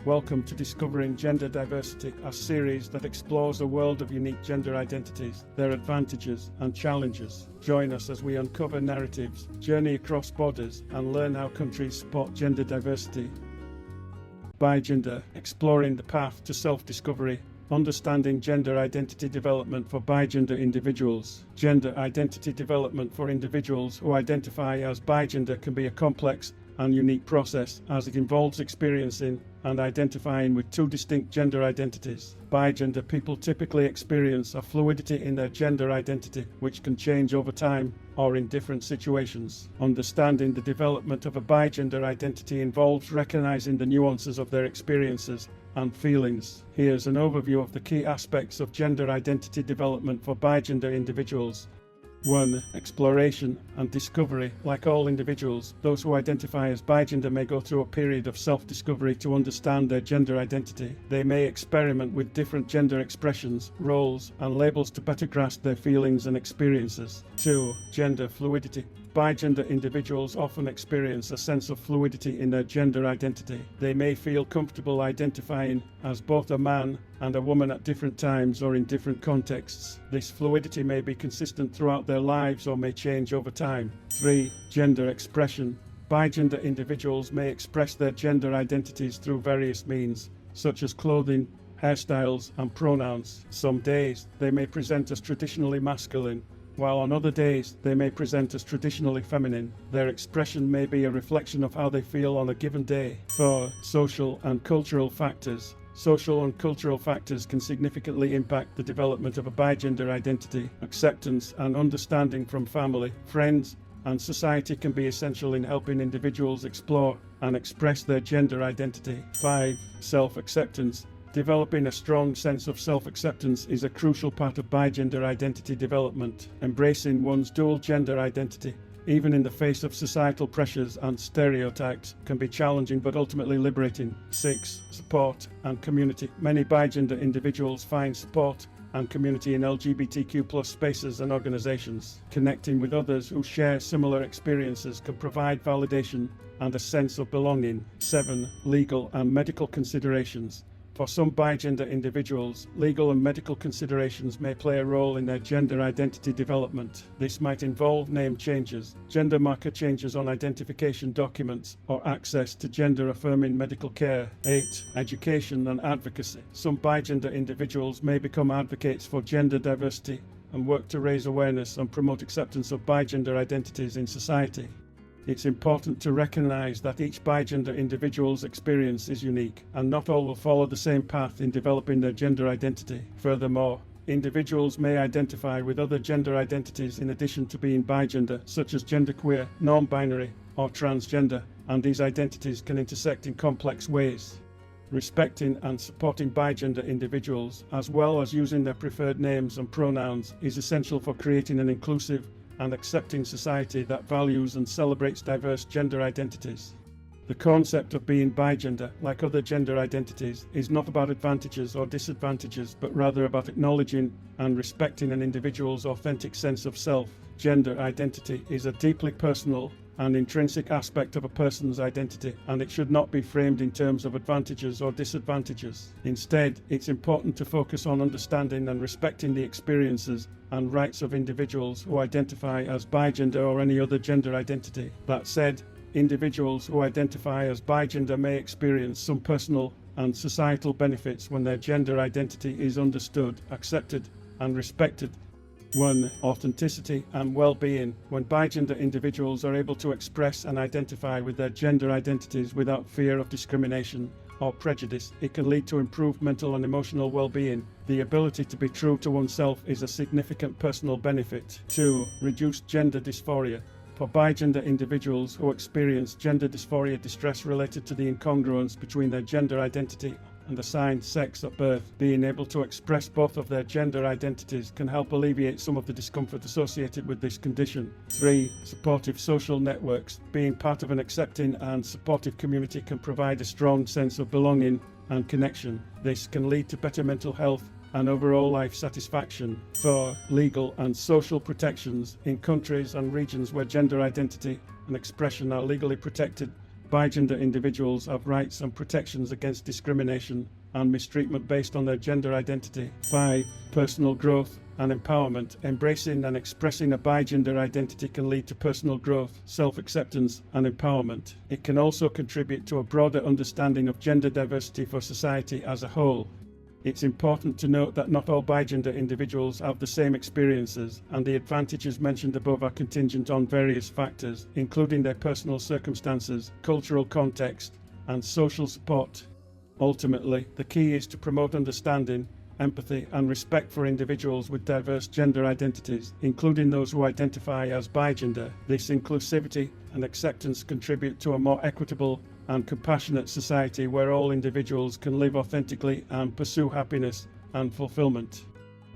Welcome to Discovering Gender Diversity, a series that explores a world of unique gender identities, their advantages and challenges. Join us as we uncover narratives, journey across borders, and learn how countries support gender diversity. Bigender, exploring the path to self-discovery. Understanding gender identity development for bigender individuals. Gender identity development for individuals who identify as bigender can be a complex and unique process, as it involves experiencing and identifying with two distinct gender identities. Bigender people typically experience a fluidity in their gender identity, which can change over time or in different situations. Understanding the development of a bigender identity involves recognizing the nuances of their experiences and feelings. Here's an overview of the key aspects of gender identity development for bigender individuals. 1. Exploration and discovery. Like all individuals, those who identify as bigender may go through a period of self-discovery to understand their gender identity. They may experiment with different gender expressions, roles, and labels to better grasp their feelings and experiences. 2. Gender fluidity. Bigender individuals often experience a sense of fluidity in their gender identity. They may feel comfortable identifying as both a man and a woman at different times or in different contexts. This fluidity may be consistent throughout their lives or may change over time. 3. Gender expression. Bigender individuals may express their gender identities through various means, such as clothing, hairstyles, and pronouns. Some days, they may present as traditionally masculine, while on other days they may present as traditionally feminine. Their expression may be a reflection of how they feel on a given day. 4. Social and cultural factors. Social and cultural factors can significantly impact the development of a bigender identity. Acceptance and understanding from family, friends, and society can be essential in helping individuals explore and express their gender identity. 5. Self-acceptance. Developing a strong sense of self-acceptance is a crucial part of bigender identity development. Embracing one's dual gender identity, even in the face of societal pressures and stereotypes, can be challenging but ultimately liberating. 6. Support and community. Many bigender individuals find support and community in LGBTQ+ spaces and organizations. Connecting with others who share similar experiences can provide validation and a sense of belonging. 7. Legal and medical considerations. For some bigender individuals, legal and medical considerations may play a role in their gender identity development. This might involve name changes, gender marker changes on identification documents, or access to gender-affirming medical care. 8. Education and advocacy. Some bigender individuals may become advocates for gender diversity and work to raise awareness and promote acceptance of bigender identities in society. It's important to recognize that each bigender individual's experience is unique, and not all will follow the same path in developing their gender identity. Furthermore, individuals may identify with other gender identities in addition to being bigender, such as genderqueer, non-binary, or transgender, and these identities can intersect in complex ways. Respecting and supporting bigender individuals, as well as using their preferred names and pronouns, is essential for creating an inclusive and accepting society that values and celebrates diverse gender identities. The concept of being bigender, like other gender identities, is not about advantages or disadvantages, but rather about acknowledging and respecting an individual's authentic sense of self. Gender identity is a deeply personal and intrinsic aspect of a person's identity, and it should not be framed in terms of advantages or disadvantages. Instead, it's important to focus on understanding and respecting the experiences and rights of individuals who identify as bigender or any other gender identity. That said, individuals who identify as bigender may experience some personal and societal benefits when their gender identity is understood, accepted, and respected. 1. Authenticity and well-being. When bigender individuals are able to express and identify with their gender identities without fear of discrimination or prejudice, it can lead to improved mental and emotional well-being. The ability to be true to oneself is a significant personal benefit. 2. Reduced gender dysphoria. For bigender individuals who experience gender dysphoria, distress related to the incongruence between their gender identity and assigned sex at birth, being able to express both of their gender identities can help alleviate some of the discomfort associated with this condition. 3. Supportive social networks. Being part of an accepting and supportive community can provide a strong sense of belonging and connection. This can lead to better mental health and overall life satisfaction. 4. Legal and social protections. In countries and regions where gender identity and expression are legally protected, bigender individuals have rights and protections against discrimination and mistreatment based on their gender identity. 5. Personal growth and empowerment. Embracing and expressing a bigender identity can lead to personal growth, self-acceptance, and empowerment. It can also contribute to a broader understanding of gender diversity for society as a whole. It's important to note that not all bigender individuals have the same experiences, and the advantages mentioned above are contingent on various factors, including their personal circumstances, cultural context, and social support. Ultimately, the key is to promote understanding, empathy, and respect for individuals with diverse gender identities, including those who identify as bigender. This inclusivity and acceptance contribute to a more equitable and compassionate society where all individuals can live authentically and pursue happiness and fulfillment.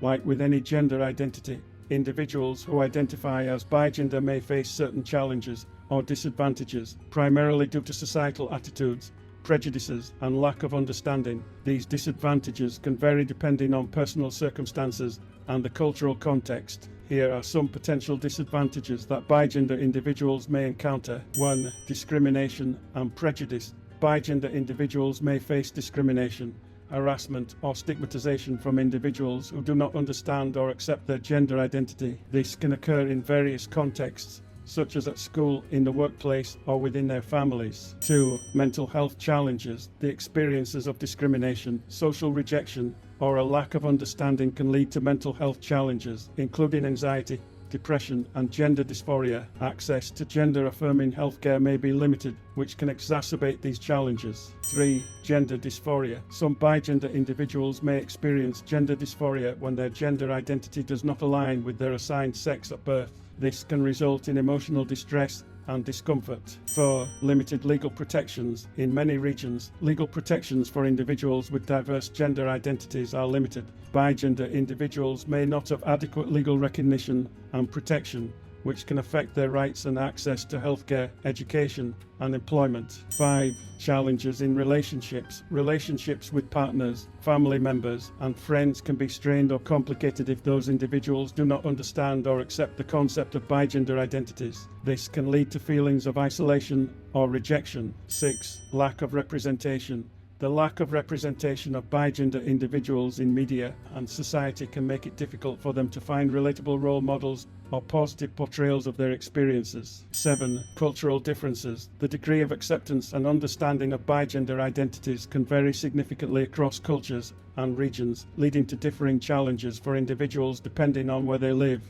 Like with any gender identity, individuals who identify as bigender may face certain challenges or disadvantages, primarily due to societal attitudes, prejudices, and lack of understanding. These disadvantages can vary depending on personal circumstances and the cultural context. Here are some potential disadvantages that bigender individuals may encounter. 1. Discrimination and prejudice. Bigender individuals may face discrimination, harassment, or stigmatization from individuals who do not understand or accept their gender identity. This can occur in various contexts, such as at school, in the workplace, or within their families. 2. Mental health challenges. The experiences of discrimination, social rejection, or a lack of understanding can lead to mental health challenges, including anxiety, depression, and gender dysphoria. Access to gender-affirming healthcare may be limited, which can exacerbate these challenges. 3. Gender dysphoria. Some bigender individuals may experience gender dysphoria when their gender identity does not align with their assigned sex at birth. This can result in emotional distress and discomfort. 4. Limited legal protections. In many regions, legal protections for individuals with diverse gender identities are limited. Bigender individuals may not have adequate legal recognition and protection, which can affect their rights and access to healthcare, education, and employment. 5. Challenges in relationships. Relationships with partners, family members, and friends can be strained or complicated if those individuals do not understand or accept the concept of bigender identities. This can lead to feelings of isolation or rejection. 6. Lack of representation. The lack of representation of bigender individuals in media and society can make it difficult for them to find relatable role models or positive portrayals of their experiences. 7. Cultural differences. The degree of acceptance and understanding of bigender identities can vary significantly across cultures and regions, leading to differing challenges for individuals depending on where they live.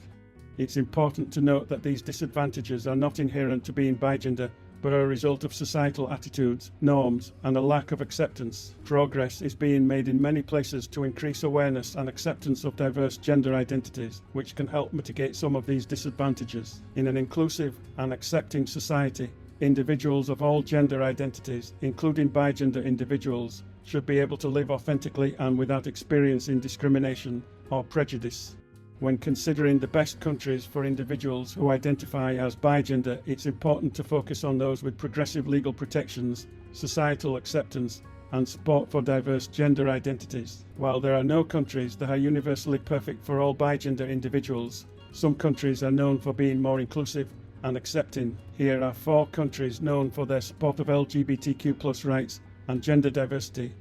It's important to note that these disadvantages are not inherent to being bigender, but are a result of societal attitudes, norms, and a lack of acceptance. Progress is being made in many places to increase awareness and acceptance of diverse gender identities, which can help mitigate some of these disadvantages. In an inclusive and accepting society, individuals of all gender identities, including bigender individuals, should be able to live authentically and without experiencing discrimination or prejudice. When considering the best countries for individuals who identify as bigender, it's important to focus on those with progressive legal protections, societal acceptance, and support for diverse gender identities. While there are no countries that are universally perfect for all bigender individuals, some countries are known for being more inclusive and accepting. Here are 4 countries known for their support of LGBTQ+ rights and gender diversity.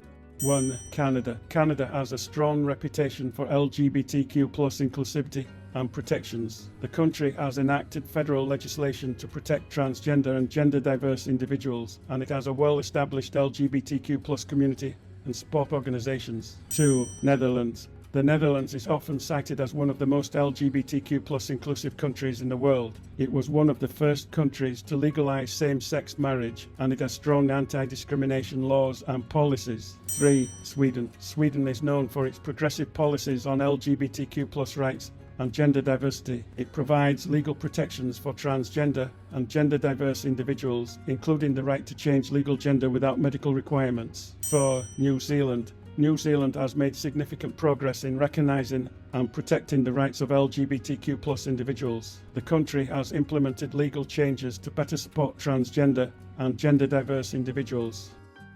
1. Canada. Canada has a strong reputation for LGBTQ+ inclusivity and protections. The country has enacted federal legislation to protect transgender and gender diverse individuals, and it has a well-established LGBTQ+ community and support organizations. 2. Netherlands. The Netherlands is often cited as one of the most LGBTQ+ inclusive countries in the world. It was one of the first countries to legalize same-sex marriage, and it has strong anti-discrimination laws and policies. 3. Sweden. Sweden is known for its progressive policies on LGBTQ+ rights and gender diversity. It provides legal protections for transgender and gender diverse individuals, including the right to change legal gender without medical requirements. 4. New Zealand. New Zealand has made significant progress in recognizing and protecting the rights of LGBTQ+ individuals. The country has implemented legal changes to better support transgender and gender diverse individuals.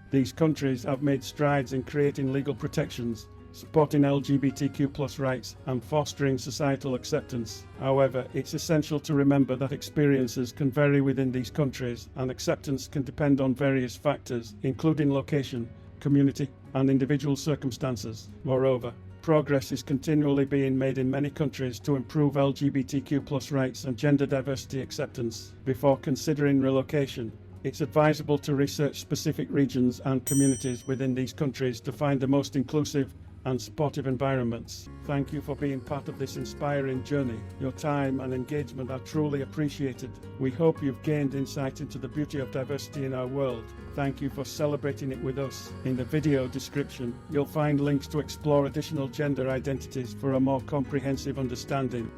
These countries have made strides in creating legal protections supporting LGBTQ+ rights, and fostering societal acceptance. However, it's essential to remember that experiences can vary within these countries, and acceptance can depend on various factors, including location, community, and individual circumstances. Moreover, progress is continually being made in many countries to improve LGBTQ+ rights and gender diversity acceptance. Before considering relocation, it's advisable to research specific regions and communities within these countries to find the most inclusive and supportive environments. Thank you for being part of this inspiring journey. Your time and engagement are truly appreciated. We hope you've gained insight into the beauty of diversity in our world. Thank you for celebrating it with us. In the video description, you'll find links to explore additional gender identities for a more comprehensive understanding.